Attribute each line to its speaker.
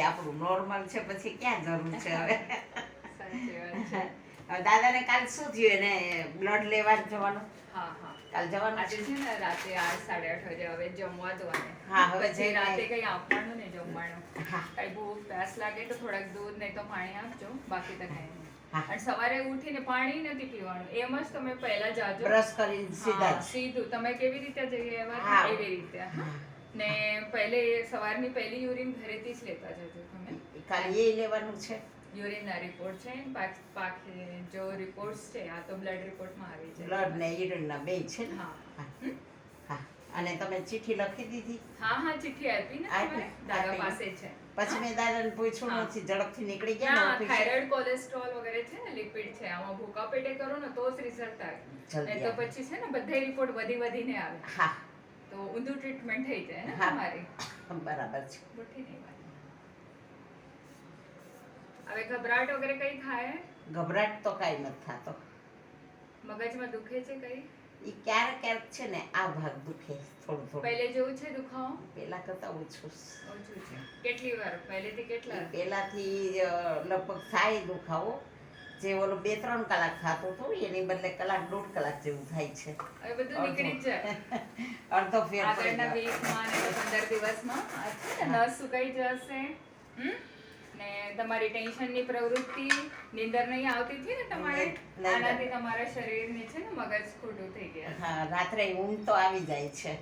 Speaker 1: એ આપણું નોર્મલ છે, પછી ક્યાં જરૂર છે હવે.
Speaker 2: સાચી વાત છે.
Speaker 1: હવે દાદાને કાલ શું થયું, એને બ્લડ લેવા જવાનું?
Speaker 2: હા હા
Speaker 1: કાલ જવાનું
Speaker 2: આજે
Speaker 1: છે?
Speaker 2: છે ને રાતે 8 8:30 વાગે હવે જમવા દો આને.
Speaker 1: હા, હવે
Speaker 2: પછી
Speaker 1: જઈને-
Speaker 2: રાતે કઈ આપવાનું ને જમવાનું.
Speaker 1: હા.
Speaker 2: કઈ ભૂખ પ્યાસ લાગે તો થોડાક દૂધ નહીં તો પાણી આપજો, બાકી તો કઈ નહીં.
Speaker 1: હા.
Speaker 2: અને સવારે ઉઠીને પાણી નથી પીવાનું, એમ જ તમે પહેલા જાજો.
Speaker 1: બ્રશ કરીને સીધા
Speaker 2: હા,
Speaker 1: જ.
Speaker 2: સીધું તમે કેવી રીતે જઈ
Speaker 1: હા.
Speaker 2: આવ્યા એવી રીતે. હા.
Speaker 1: હા.
Speaker 2: ને પહેલે સવારની પહેલી યુરિન ઘરેથી જ લેતા જજો તમે.
Speaker 1: કાલ એ લેવાનું છે.
Speaker 2: યુરિનના રિપોર્ટ છે, પાકી જો રિપોર્ટ્સ છે, આ તો બ્લડ રિપોર્ટમાં આવી જાય.
Speaker 1: બ્લડ ને યુરિનના બે છે ને?
Speaker 2: હા.
Speaker 1: હા. હા. અને તમે ચિઠ્ઠી લખી દીધી?
Speaker 2: હા ચિઠ્ઠી આપી ને
Speaker 1: આપી.
Speaker 2: તમારે દાદા પાસે છે.
Speaker 1: પછી મેં દાદાને પૂછ્યું
Speaker 2: હા.
Speaker 1: નથી, ઝડપથી નીકળી ગયા ને
Speaker 2: ના,
Speaker 1: ઓફિસે.
Speaker 2: થાઇરોઇડ કોલેસ્ટ્રોલ વગેરે છે ને, લિપિડ છે, આમાં ભૂકા પેટે કરો ને તો જ રિઝલ્ટ આવે.
Speaker 1: જલ્દી
Speaker 2: નહીં તો
Speaker 1: આવે.
Speaker 2: પછી છે ને બધે રિપોર્ટ વધીને આવે,
Speaker 1: હા.
Speaker 2: તો ઊંધું ટ્રીટમેન્ટ થઈ જાય ને
Speaker 1: હા.
Speaker 2: તમારી.
Speaker 1: બરાબર છે.
Speaker 2: ખોટી નહીં વાત. હવે ઘબરાટ વગેરે કઈ થાય?
Speaker 1: ગભરાટ તો કાંઈ નથી થતો.
Speaker 2: મગજમાં દુખે છે કઈ?
Speaker 1: એ ક્યારેક ક્યારેક છે ને આ ભાગ દુખે થોડું થોડું.
Speaker 2: પહેલે જેવું છે દુખાવો?
Speaker 1: પેલા કરતા ઓછું.
Speaker 2: ઓછું છે. કેટલી વાર? પહેલેથી કેટલા?
Speaker 1: પેલાથી લગભગ થાય દુખાવો, જે ઓલો 2-3 કલાક થતો હતો એની બદલે કલાક 1.5 કલાક જેવું થાય છે.
Speaker 2: હવે બધું નીકળી જ જાય.
Speaker 1: અડધો ફેર પડી
Speaker 2: આગળના
Speaker 1: ગયો.
Speaker 2: વીકમાં ને 15 દિવસમાં આ છે ને નસ સુકાઈ જશે. ને તમારી ટેન્શનની પ્રવૃત્તિ, નીંદર નહીં આવતી હતી ને તમારે,
Speaker 1: નહીં.
Speaker 2: આનાથી તમારા શરીરને છે ને મગજ ખોટું થઈ ગયા.
Speaker 1: હા, રાત્રે ઊંઘ તો આવી જાય છે.